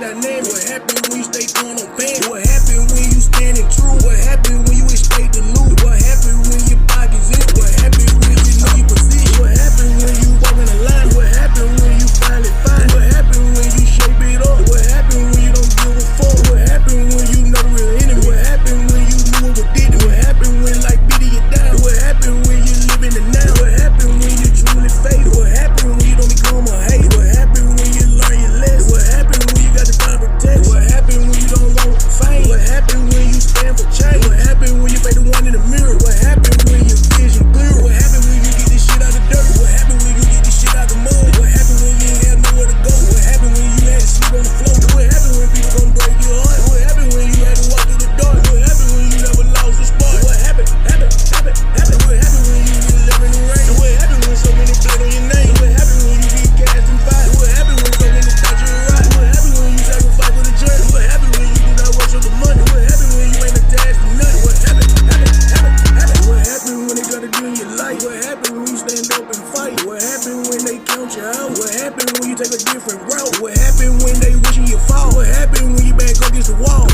dynamic. What happened when you stay throwing on fans? What happened when you standing true? What happened when you expect to lose? What happened when your pockets empty? What happened when you know your position? What happened when you walk in the line? What happened when you finally find it? What happened when you shape it up? What happened when you don't give a fuck? What happened when you know the real enemy? What happened when you knew what did it? What happened when like beating you down? What happened when you live in the now? What happened when you truly fade? What happened when you don't become a hater? What happened when you learn your lesson? What happened when you got the kind of protection? What happened when you don't want fame? What happened when you stand for change? What happened when you pay the one in the mirror? What happened when your vision clear? What happened when you get this shit out the dirt? What happened when you get this shit out the mud? What happened when you ain't have nowhere to go? What happened when you had to sleep on the floor? What happened when people gon' break your heart? What happened when you had to walk through the dark? What happened when you never lost the spark? What happened? What happened when you really live in the rain? What happened when so many blood on your name? What happened when you get cast in fire? What happened when so many thought you were right? What happened when you sacrifice for the journey? What happened when you do not work for the money? What happened when you ain't attached to nothing? What happened? What happened when they gotta do in your life? What happened when you stand up and fight? What happened when they count you out? What happened when you take a different route? What happened when they wishing you fall? What happened when you back against the wall?